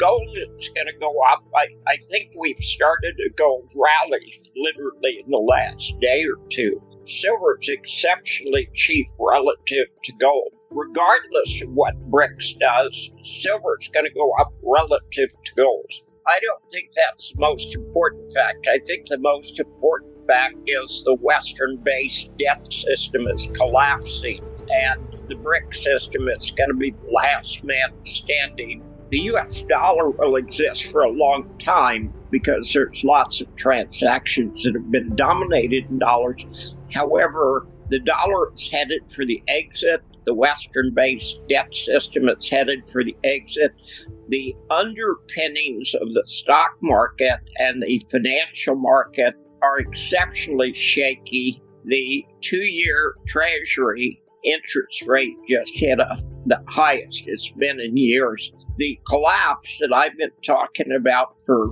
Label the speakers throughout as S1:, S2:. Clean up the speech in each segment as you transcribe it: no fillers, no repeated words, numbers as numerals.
S1: Gold is going to go up. I think we've started a gold rally literally in the last day or two. Silver is exceptionally cheap relative to gold. Regardless of what Brics does, silver is going to go up relative to gold. I don't think that's the most important fact. I think the most important fact is the Western-based debt system is collapsing, and the Brics system is going to be the last man standing. The U.S. dollar will exist for a long time because there's lots of transactions that have been dominated in dollars. However, the dollar is headed for the exit. The Western-based debt system is headed for the exit. The underpinnings of the stock market and the financial market are exceptionally shaky. The 2-year Treasury interest rate just hit the highest it's been in years. The collapse that I've been talking about for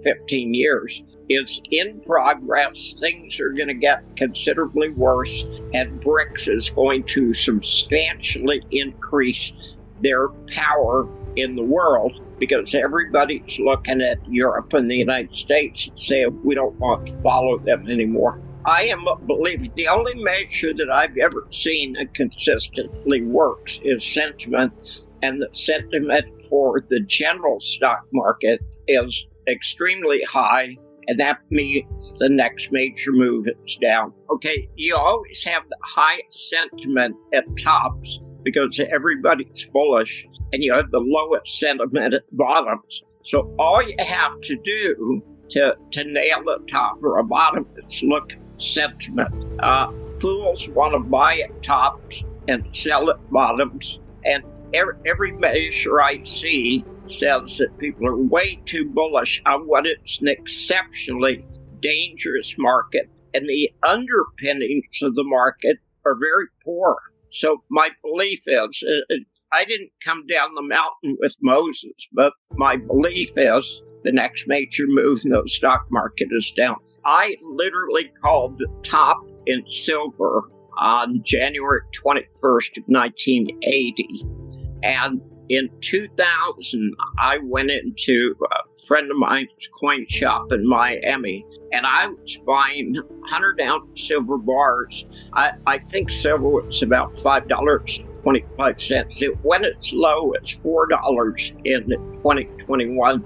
S1: 15 years is in progress. Things are going to get considerably worse, and Brics is going to substantially increase their power in the world because everybody's looking at Europe and the United States and saying we don't want to follow them anymore. I am a believer. The only measure that I've ever seen that consistently works is sentiment, and the sentiment for the general stock market is extremely high, and that means the next major move is down. Okay, you always have the highest sentiment at tops because everybody's bullish, and you have the lowest sentiment at bottoms. So all you have to do to nail a top or a bottom is look at sentiment. Fools want to buy at tops and sell at bottoms, and every measure I see says that people are way too bullish on what is an exceptionally dangerous market, and the underpinnings of the market are very poor. So my belief is, I didn't come down the mountain with Moses, but my belief is the next major move in the stock market is down. I literally called the top in silver on January 21st of 1980. And in 2000, I went into a friend of mine's coin shop in Miami, and I was buying 100-ounce silver bars. I think silver was about $5.25. It went its low as $4 in 2021,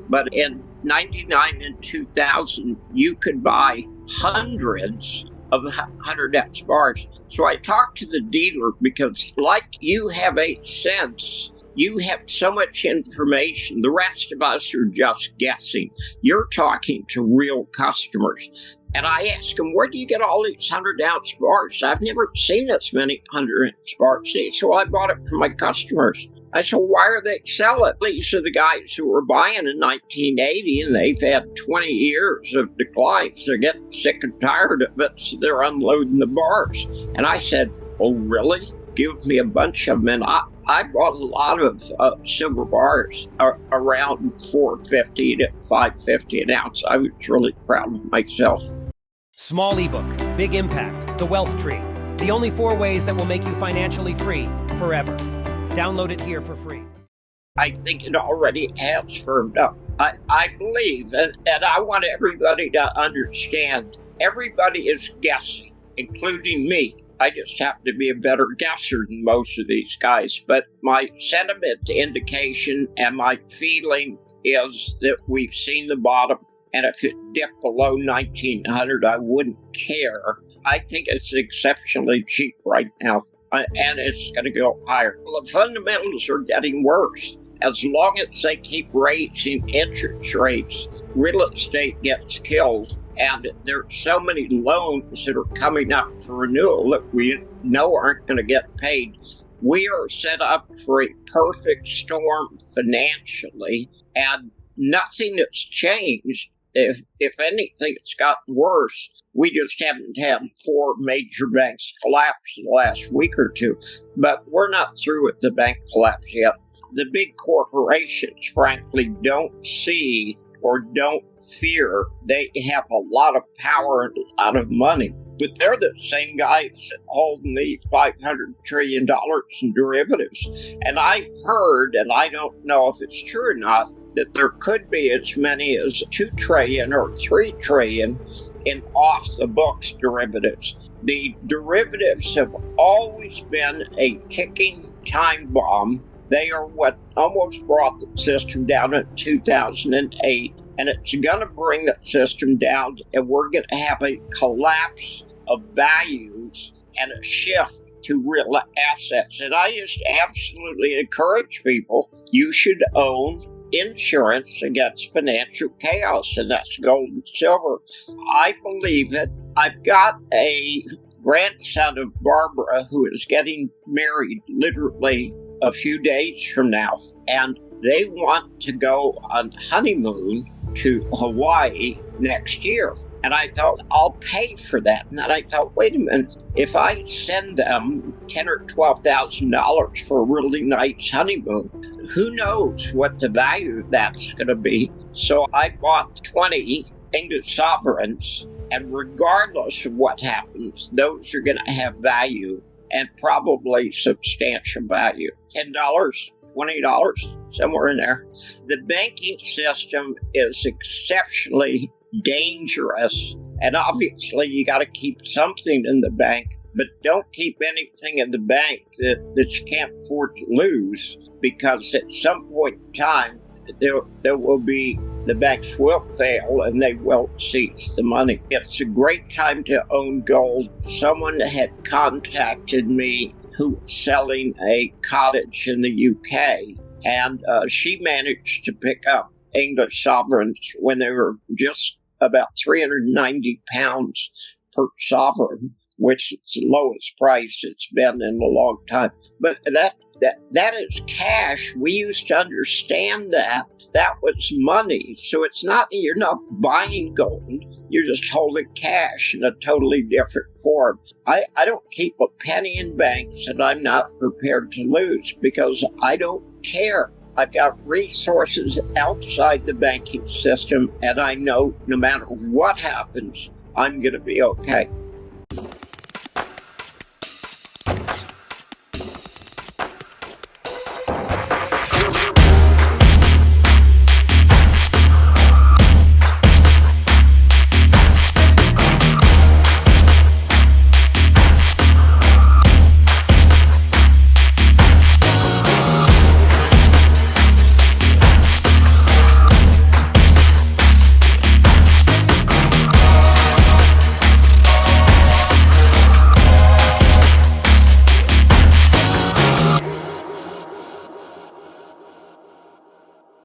S1: but in 99 and 2000, you could buy hundreds of 100-ounce bars. So I talked to the dealer because, like you have 8 cents, you have so much information. The rest of us are just guessing. You're talking to real customers. And I asked him, where do you get all these 100-ounce bars? I've never seen this many 100-ounce bars. So I bought it for my customers. I said, why are they selling? These are the guys who were buying in 1980, and they've had 20 years of declines. They're getting sick and tired of it, so they're unloading the bars. And I said, oh, really? Give me a bunch of them. And I bought a lot of silver bars around $4.50 to $5.50 an ounce. I was really proud of myself.
S2: Small ebook, big impact, the wealth tree. The only 4 ways that will make you financially free forever. Download it here for free.
S1: I think it already has firmed up. I believe, and I want everybody to understand, everybody is guessing, including me. I just happen to be a better guesser than most of these guys. But my sentiment indication and my feeling is that we've seen the bottom. And if it dipped below 1900, I wouldn't care. I think it's exceptionally cheap right now. And it's going to go higher. Well, the fundamentals are getting worse. As long as they keep raising interest rates, real estate gets killed. And there are so many loans that are coming up for renewal that we know aren't going to get paid. We are set up for a perfect storm financially, and nothing has changed. If anything, it's gotten worse. We just haven't had 4 major banks collapse in the last week or 2. But we're not through with the bank collapse yet. The big corporations, frankly, don't see or don't fear. They have a lot of power and a lot of money. But they're the same guys that hold me $500 trillion in derivatives. And I've heard, and I don't know if it's true or not, that there could be as many as 2 trillion or 3 trillion in off-the-books derivatives. The derivatives have always been a ticking time bomb. They are what almost brought the system down in 2008, and it's going to bring that system down, and we're going to have a collapse of values and a shift to real assets. And I just absolutely encourage people, you should own insurance against financial chaos, and that's gold and silver. I believe that I've got a grandson of Barbara who is getting married literally a few days from now, and they want to go on honeymoon to Hawaii next year. And I thought, I'll pay for that. And then I thought, wait a minute, if I send them $10,000 or $12,000 for a really nice honeymoon, who knows what the value of that's going to be? So I bought 20 English sovereigns, and regardless of what happens, those are going to have value, and probably substantial value. $10, $20, somewhere in there. The banking system is exceptionally dangerous, and obviously you got to keep something in the bank, but don't keep anything in the bank that you can't afford to lose, because at some point in time there will be, the banks will fail and they will seize the money. It's a great time to own gold. Someone had contacted me who was selling a cottage in the UK, and she managed to pick up English sovereigns when they were just about 390 pounds per sovereign, which is the lowest price it's been in a long time. But that is cash. We used to understand that. That was money. So it's not, you're not buying gold. You're just holding cash in a totally different form. I don't keep a penny in banks that I'm not prepared to lose, because I don't care. I've got resources outside the banking system, and I know no matter what happens, I'm going to be okay.